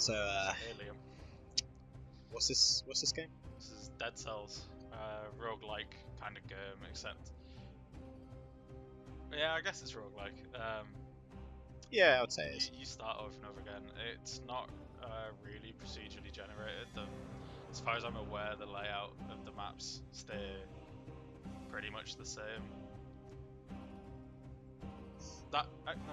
So, Helium. what's this game? This is Dead Cells, roguelike kind of game, except yeah, I guess it's roguelike. Yeah, I would say it is. You start over and over again. It's not really procedurally generated. As far as I'm aware, the layout of the maps stay pretty much the same. No,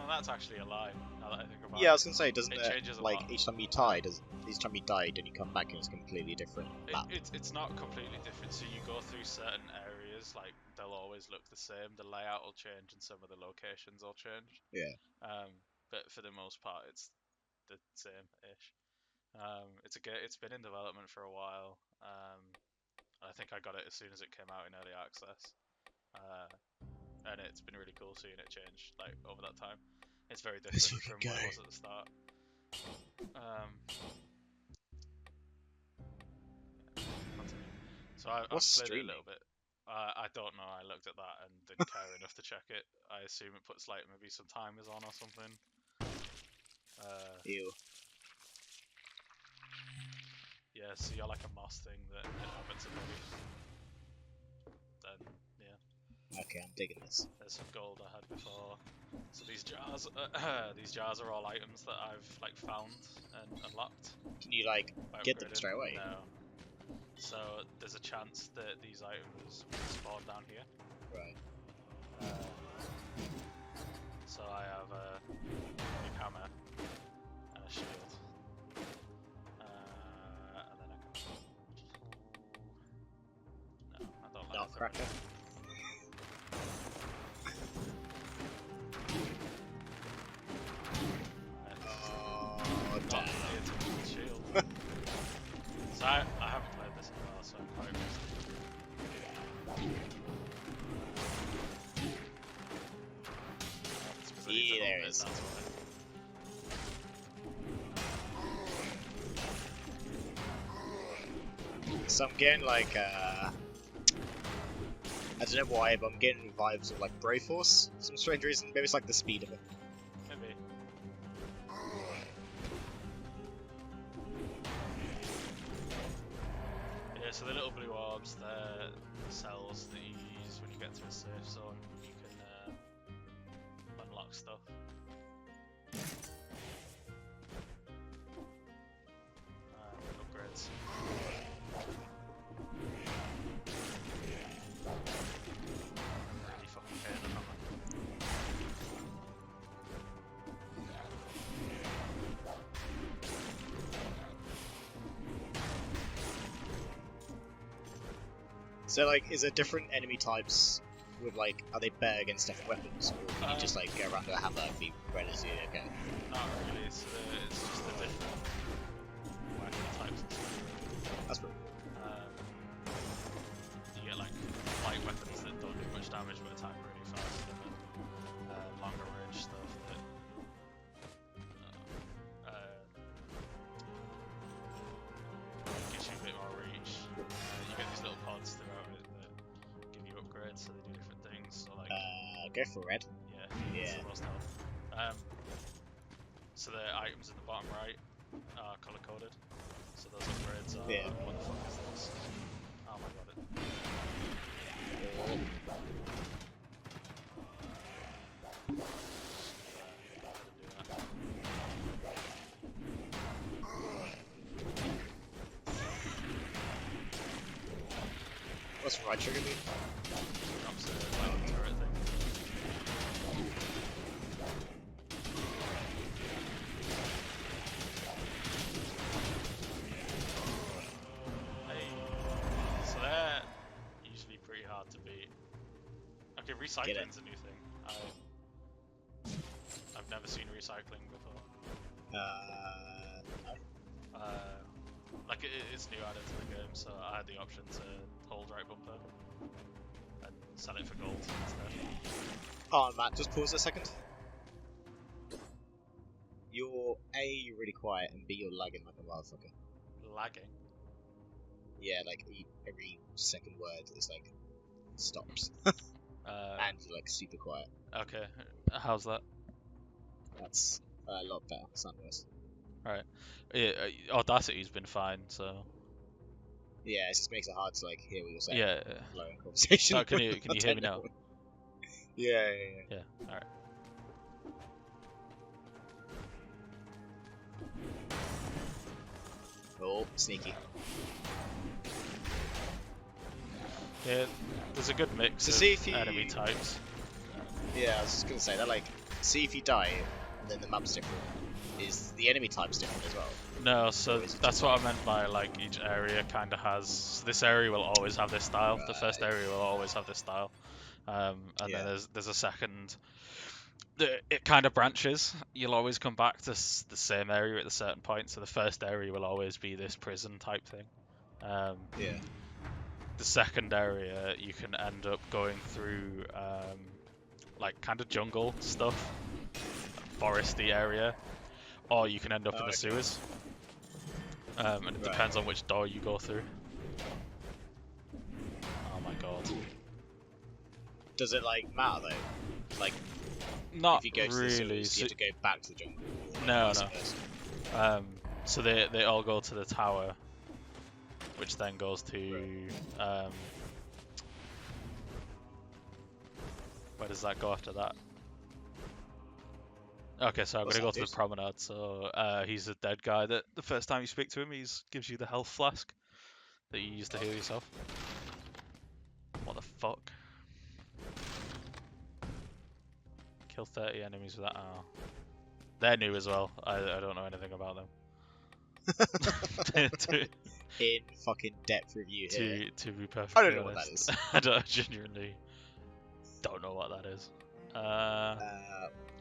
that's actually a lie. Now that I think about it. Yeah, I was gonna say, doesn't It it, changes a like, lot. each time you died and you come back and it's completely different map? It's not completely different. So you go through certain areas, like they'll always look the same. The layout will change and some of the locations will change. Yeah. But for the most part, it's the same-ish. It's been in development for a while. I think I got it as soon as it came out in early access. And it's been really cool seeing it change like over that time. It's very different from what it was at the start. So I've played it a little bit. I don't know. I looked at that and didn't care enough to check it. I assume it puts like maybe some timers on or something. Ew. Yeah, so you're like a moss thing that inhabits a body. Then yeah. Okay, I'm digging this. There's some gold I had before. So these jars are all items that I've like found and unlocked. Can you like get them straight away? No. So there's a chance that these items will spawn down here. Right. So I have a big hammer and a shield. And then I can pull... No, I don't like Nutcracker. Oh, damn. Shield. So I haven't played this in a while, so I'm quite rusty. Yeah, there it is. So I'm getting like, I don't know why, but I'm getting vibes of like Broforce for some strange reason. Maybe it's like the speed of it. Maybe. Yeah, so the little blue orbs, they're the cells that you use when you get to a safe zone. You can unlock stuff. Upgrades. Really fucking hate the hammer. So like, is there different enemy types with like, are they better against different weapons, or can you just like go around with a hammer and be relatively okay? Not really, it's just the different weapon types and stuff. That's pretty You get like light weapons that don't do much damage but attack really fast, and then longer range stuff that gives you a bit more reach. You get these little pods throughout it that give you upgrades, so they do different things. So like, go for red. yeah, that's the most help. So the items in the bottom right are color coded. So those upgrades are. Yeah. What the fuck is this? Oh my god! What's right trigger mean? Drops a like turret thing. Hey, so they're usually pretty hard to beat. Okay, recycling's a new thing. I've never seen recycling before. No. Like it's new added to the game, so I had the option to hold right bumper and sell it for gold instead. Oh, Matt, just pause a second. You're A, really quiet, and B, you're lagging like a motherfucker. Lagging? Yeah, like every second word is like stops. And you're like super quiet. Okay, how's that? That's a lot better. Sound worse. Right. Yeah, Audacity's been fine, so Yeah, it just makes it hard to like hear what you're saying. yeah. Low in conversation. Oh, can you hear me now? Yeah. Yeah. All right. Oh, sneaky. Yeah, there's a good mix So of see if you... enemy types. Yeah, I was just gonna say that. Like, see if you die, and then the map's different. Is the enemy type's different as well? No, so Or is it that's just what I meant by like each area kind of has. So this area will always have this style. The first Right. area will always have this style, and Yeah. then there's a second. It kind of branches. You'll always come back to the same area at a certain point. So the first area will always be this prison type thing. Yeah. The second area you can end up going through like kind of jungle stuff, foresty area, or you can end up in the Okay. sewers. And it depends on which door you go through. Oh my god. Does it like matter though? Like, Not if you go to the really. sewers, you have to go back to the jungle. Or No, vice no. versa? So they all go to the tower, which then goes to where does that go after that? Okay, so I'm What's gonna go that, to the dude? promenade. So he's a dead guy that the first time you speak to him, he gives you the health flask that you use to heal yourself. What the fuck? Kill 30 enemies with that. Oh. They're new as well. I don't know anything about them. In fucking depth review here. To be I perfectly don't know what that honest, is. I genuinely don't know what that is.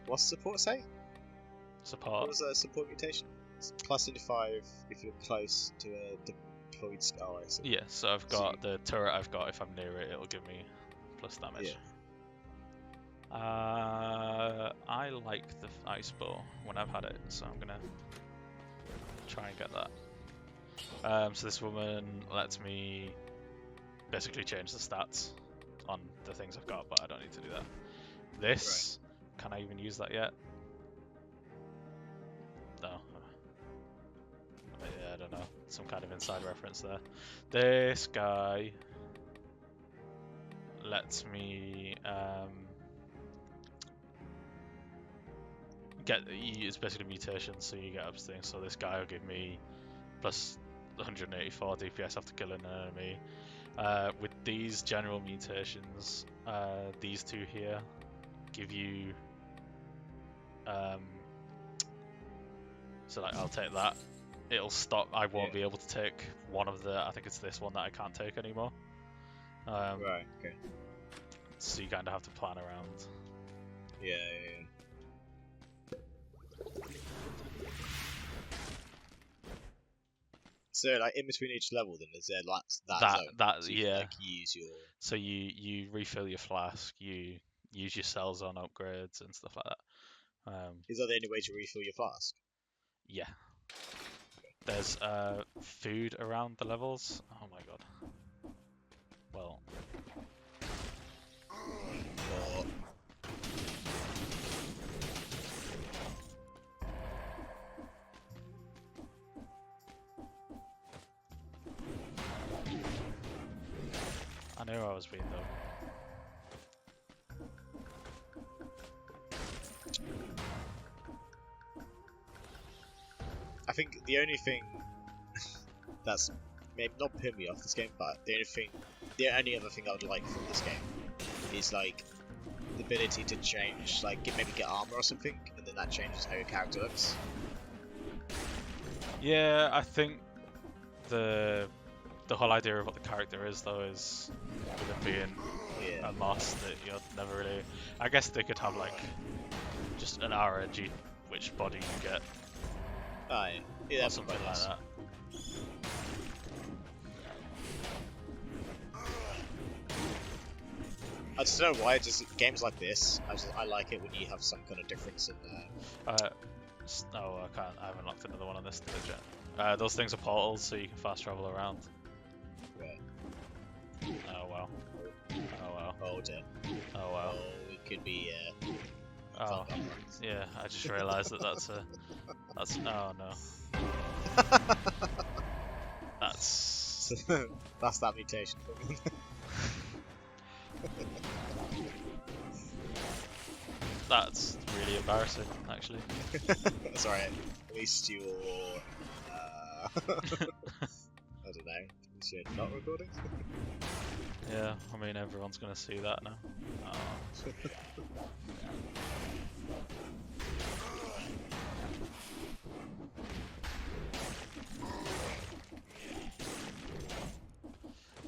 What's support say? What Support. was that support mutation? It's +25 if you're close to a deployed skull. I see. Yeah, so I've got the turret I've got, if I'm near it, it'll give me plus damage. Yeah. I like the ice bow when I've had it, so I'm gonna try and get that. So this woman lets me basically change the stats on the things I've got, but I don't need to do that. This, can I even use that yet? No. Yeah, I don't know. Some kind of inside reference there. This guy lets me it's basically mutations, so you get up things. So this guy will give me plus 184 DPS after killing an enemy. With these general mutations, these two here give you so like I'll take that. It'll stop. I won't be able to take one of the. I think it's this one that I can't take anymore. Right. Okay. So you kind of have to plan around. Yeah. So like in between each level, then is there like that zone? So you can, like, use your. So you refill your flask. You use your cell zone upgrades and stuff like that. Is that the only way to refill your flask? Yeah. There's food around the levels. Oh my god. Well. I knew I was being though. I think the only thing that's maybe not putting me off this game, but the only other thing I would like from this game is like the ability to change, like maybe get armor or something, and then that changes how your character looks. Yeah, I think the whole idea of what the character is though is with him being a moss that you're never really. I guess they could have like just an RNG which body you get. Oh yeah, or something like that. I just don't know why. Just games like this, I like it when you have some kind of difference in there. No, I can't. I haven't locked another one on this stage yet. Those things are portals, so you can fast travel around. Right. Oh wow. Oh wow. Oh dear. Oh wow. Oh, it could be. Oh, yeah. I just realised that that's a. That's oh no. That's That's that mutation. that's really embarrassing, actually. That's alright. At least you're. I don't know. At least you're not recording. Yeah, I mean everyone's gonna see that now. Oh.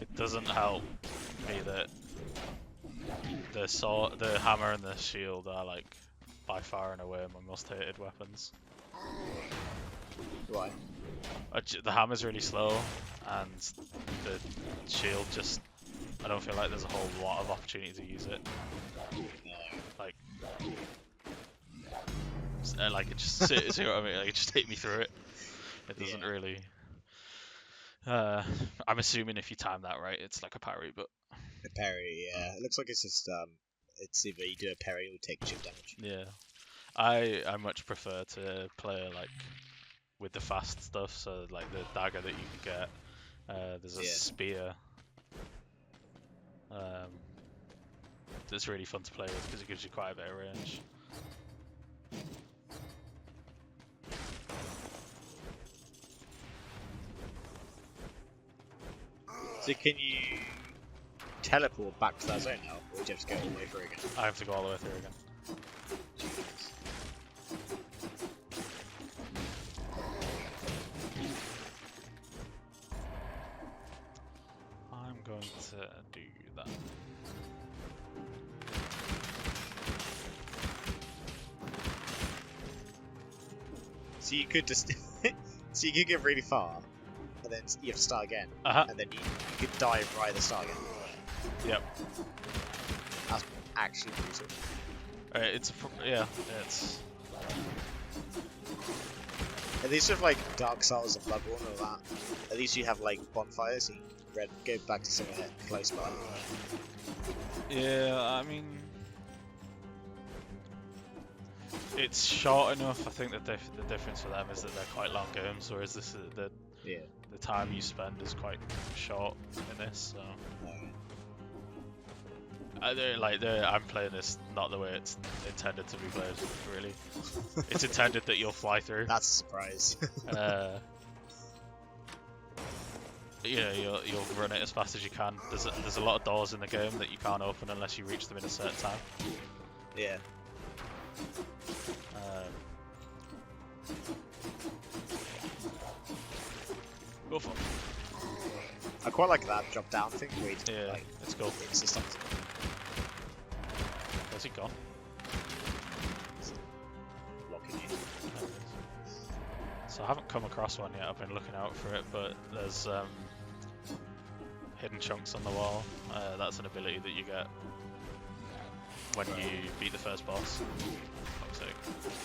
It doesn't help me that the hammer and the shield are like by far and away my most hated weapons. Why? The hammer's really slow, and the shield just. I don't feel like there's a whole lot of opportunity to use it. Like it just see what I mean? Like, it just hit me through it. It doesn't really. I'm assuming if you time that right, it's like a parry, but. A parry, yeah. It looks like it's just it's either you do a parry or you take chip damage. Yeah, I much prefer to play like with the fast stuff. So like the dagger that you can get. There's a spear. That's really fun to play with because it gives you quite a bit of range. So can you teleport back to that zone now, or do you have to go all the way through again? I have to go all the way through again. I'm going to do that. So you could just, so you could get really far, and then you have to start again, and then you could die right at the start again. Yep. That's actually brutal. It's At least with like Dark Souls and Bloodborne and all that, at least you have like bonfires, so you can go back to somewhere close by. yeah. I mean, it's short enough. I think the difference for them is that they're quite long games, whereas the time you spend is quite short in this. So. I'm playing this not the way it's intended to be played, really. It's intended that you'll fly through. That's a surprise. You'll run it as fast as you can. There's a lot of doors in the game that you can't open unless you reach them in a certain time. Yeah. Go for it. I quite like that drop down thing. Where let's go. It's just Where's he gone? Blocking you. So I haven't come across one yet. I've been looking out for it, but there's hidden chunks on the wall. That's an ability that you get when you beat the first boss. Fuck's sake.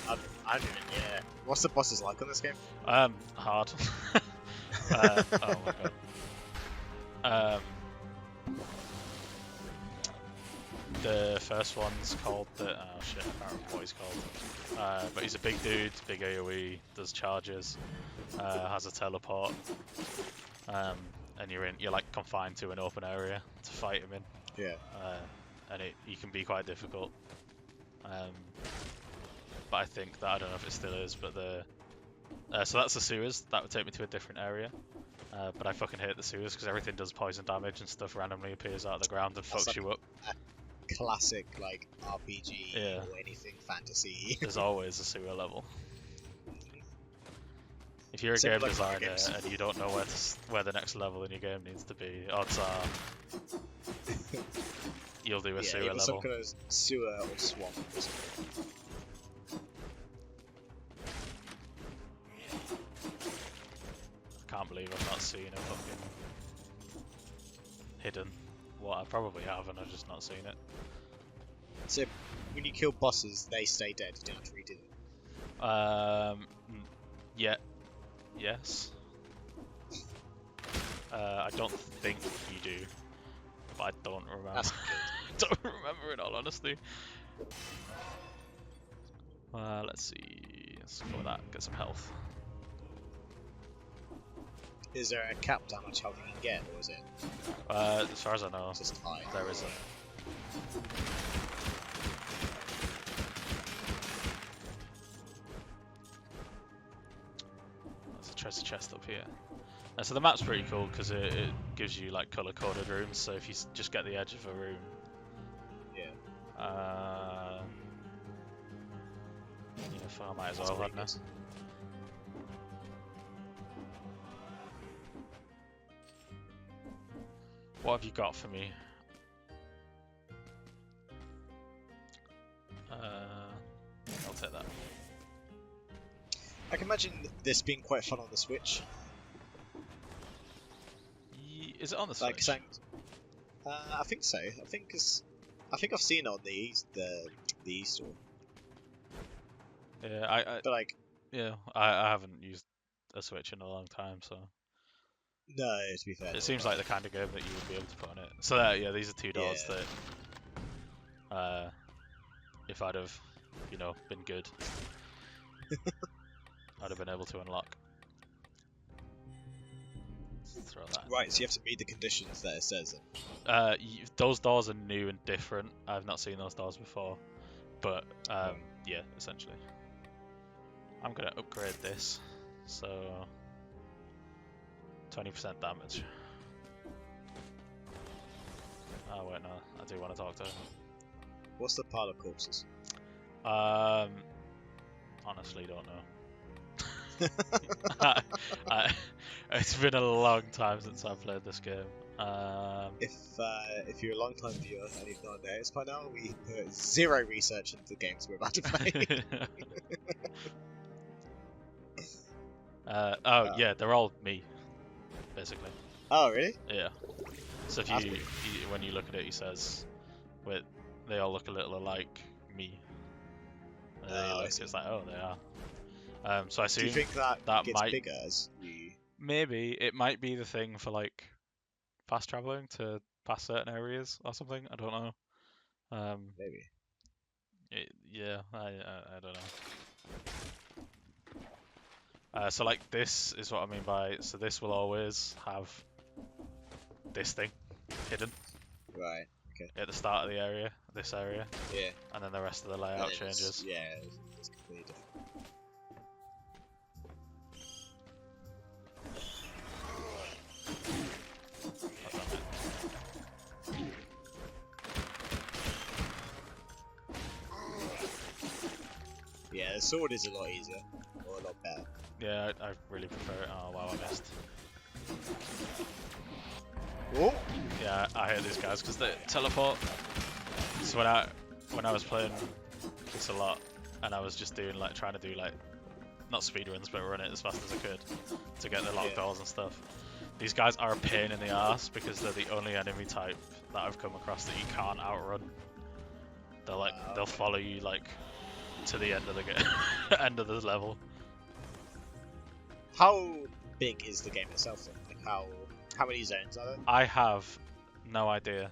I don't even, yeah. What's the bosses like on this game? Hard. Oh my god. The first one's called oh shit, I can't remember what he's called. But he's a big dude, big AoE, does charges, has a teleport, and you're like confined to an open area to fight him in. Yeah. And he can be quite difficult. But I think that, I don't know if it still is, but so that's the sewers. That would take me to a different area. But I fucking hate the sewers because everything does poison damage and stuff randomly appears out of the ground and fucks you up. Classic like RPG or anything fantasy. There's always a sewer level. If you're a game designer and you don't know where the next level in your game needs to be, odds are you'll do a sewer level. Some kind of sewer or swamp or something. I can't believe I've not seen a fucking hidden. Well, I probably have, and I've just not seen it. So, when you kill bosses, they stay dead. You don't have to redo them. Yeah. Yes. I don't think you do, but I don't remember. That's good. I don't remember in all honesty. Let's see. Let's go with that. Get some health. Is there a cap to how much health you can get, or is it As far as I know, just high? there isn't. There's a treasure chest up here. So the map's pretty cool because it gives you like color-coded rooms. So if you just get the edge of a room, Yeah. Yeah, I might as That's well, pretty hadn't I? good. What have you got for me? I'll take that. I can imagine this being quite fun on the Switch. Is it on the Like, Switch? I think so. I think I've seen it on the e-store. Yeah, But like, I haven't used a Switch in a long time, so no, to be fair. it seems like the kind of game that you would be able to put on it. So yeah, these are two doors Yeah. that, if I'd have, been good, I'd have been able to unlock. Let's throw that. Right, so you have to read the conditions that it says. Those doors are new and different. I've not seen those doors before, but yeah, essentially. I'm gonna upgrade this, so 20% damage. Oh wait, no, I do want to talk to her. What's the pile of corpses? Honestly, don't know. It's been a long time since I've played this game. If you're a long time viewer and you've not noticed by now, we put zero research into the games we're about to play. Yeah, they're all me, basically. Oh, really? Yeah. So if That's you, pretty when you look at it, he says, "Wait, they all look a little like me." And then you I look, see. it's like, oh, they are. So I Do you assume think that gets might bigger as you? maybe it might be the thing for like fast traveling to past certain areas or something. I don't know. Maybe. Yeah, I don't know. So like this is what I mean by, so this will always have this thing hidden Right. Okay. at the start of the area, this area, Yeah. and then the rest of the And layout then it's- changes. Yeah, it's completely different. I've done it. Yeah, the sword is a lot easier, or a lot better. Yeah, I really prefer it. Oh wow, I missed. Oh. Yeah, I hate these guys because they teleport. So when I was playing this a lot, and I was just doing like trying to do like not speedruns but run it as fast as I could to get the locked doors and stuff. These guys are a pain in the ass because they're the only enemy type that I've come across that you can't outrun. They're like they'll follow you like to the end of the end of the level. How big is the game itself then? Like how many zones are there? I have no idea.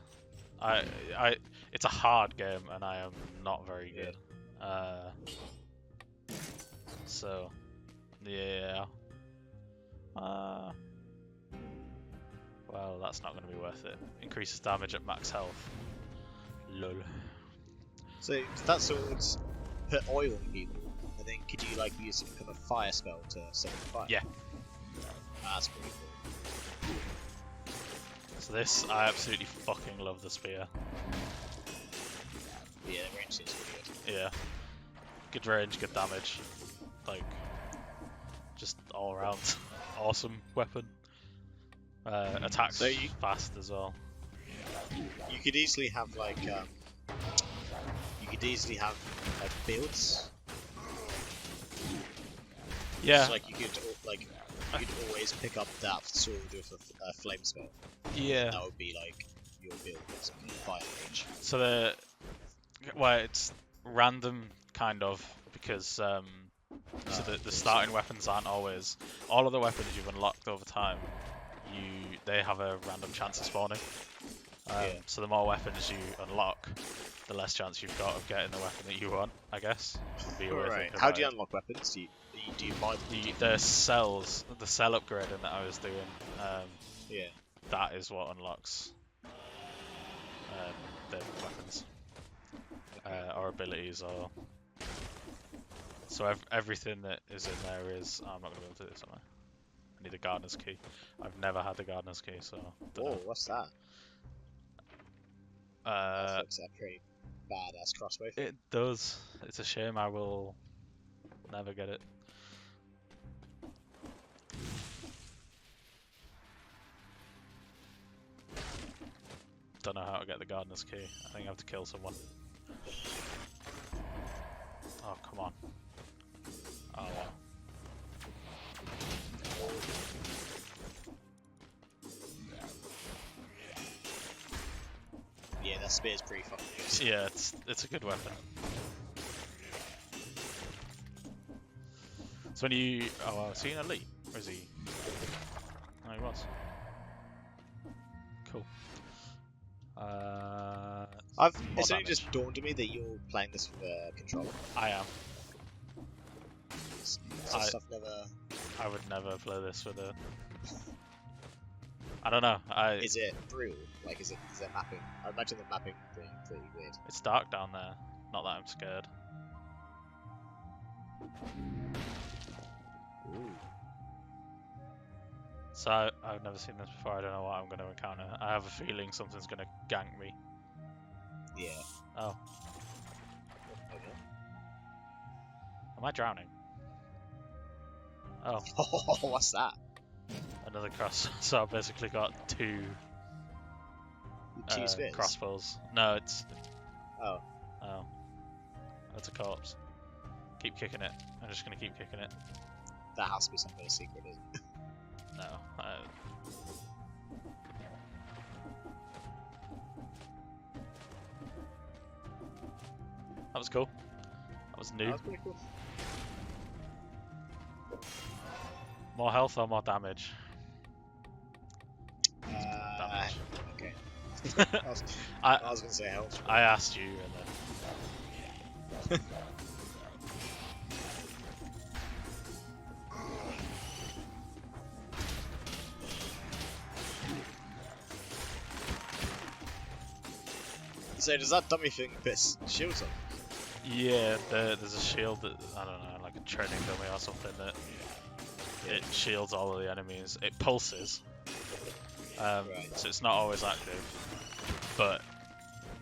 It's a hard game and I am not very good. So yeah. Well, that's not going to be worth it. Increases damage at max health. Lol. So does that sword put oil on people, and then could you like use some kind of fire spell to set the fire? Yeah. That's pretty cool. So this, I absolutely fucking love the spear. Yeah, the range seems pretty Yeah. Good range, good damage. Like, just all around awesome weapon. Attacks So you- fast as well. good. You could easily have like builds. Yeah. So, like you could always pick up that sword with a flame spell. Yeah. That would be like your build, basically fire range. So it's random kind of because so the starting weapons aren't always, all of the weapons you've unlocked over time, they have a random chance of spawning. So the more weapons you unlock, the less chance you've got of getting the weapon that you want, I guess. Would be a way of Right. thinking How about do you it. unlock weapons? Do you buy them? The cell upgrading that I was doing, Yeah. that is what unlocks the weapons or abilities, or so everything that is in there is. Oh, I'm not gonna be able to do this, am I? I need a gardener's key. I've never had the gardener's key, so. Whoa, what's that? That looks like a pretty badass crossbow thing. It does. It's a shame I will never get it. Don't know how to get the gardener's key. I think I have to kill someone. Oh, come on. Oh, well. Yeah, that spear's pretty fucking good. Yeah, it's a good weapon. So when you... Oh, is he an elite? Or is he... Oh, he was. Cool. It's only just dawned on me that you're playing this with a controller. I am. Stuff never... I would never play this with a... I don't know. Is it brutal? Like, is it mapping? I imagine the mapping being pretty weird. It's dark down there. Not that I'm scared. Ooh. So I've never seen this before. I don't know what I'm going to encounter. I have a feeling something's going to gank me. Yeah. Oh. Okay. Am I drowning? Oh. What's that? Another cross. So I've basically got two spears? crossbows. No, it's... Oh. Oh. That's a corpse. Keep kicking it. I'm just going to keep kicking it. That has to be some kind of secret, isn't it? No. That was cool. That was new. That was pretty cool. More health or more damage? Damage. Okay. I I was gonna say health. I asked you, and then So does that dummy thing put shields on? yeah, there's a shield that I don't know, like a training dummy or something that it shields all of the enemies. It pulses, Right. so it's not always active, but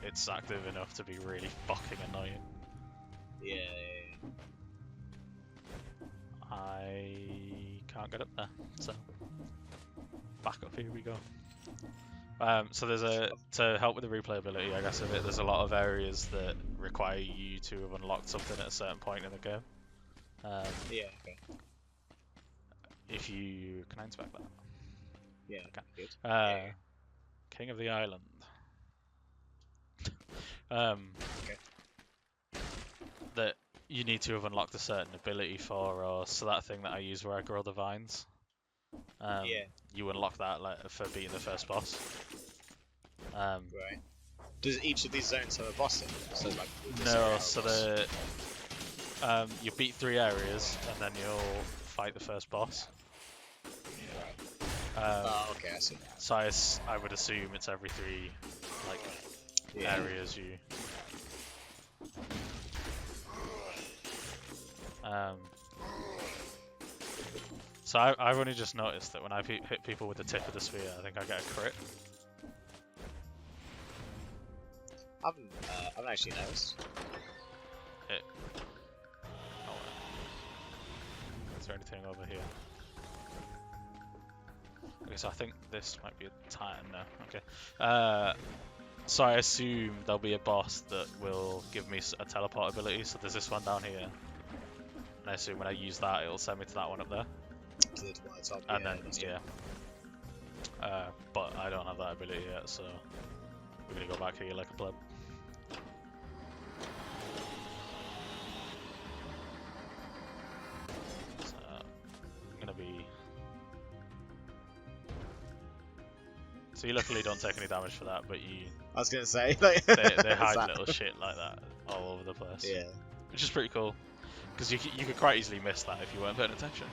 it's active enough to be really fucking annoying. Yeah. I can't get up there, so back up here we go. So there's to help with the replayability, I guess, of it, there's a lot of areas that require you to have unlocked something at a certain point in the game. Yeah. Okay. If you... Can I inspect that? Yeah. Okay. Good. King of the Island. That you need to have unlocked a certain ability for, or so that thing that I use where I grow the vines. You unlock that for beating the first boss. Right. Does each of these zones have a boss in it? So like No, so you beat 3 areas and then you'll fight the first boss. okay, I see. So I would assume it's every 3 areas you. So I've only just noticed that when I hit people with the tip of the spear, I think I get a crit. I haven't actually noticed. Is there anything over here? Okay, so I think this might be a Titan now. Okay. So I assume there'll be a boss that will give me a teleport ability. So there's this one down here. And I assume when I use that, it'll send me to that one up there. To the one at the top. And then, but I don't have that ability yet, so we're gonna go back here like a pleb. So I'm gonna be So you luckily don't take any damage for that, but you I was gonna say, like, they is hide that- little shit like that all over the place. Yeah. Which is pretty cool, because you could quite easily miss that if you weren't paying attention.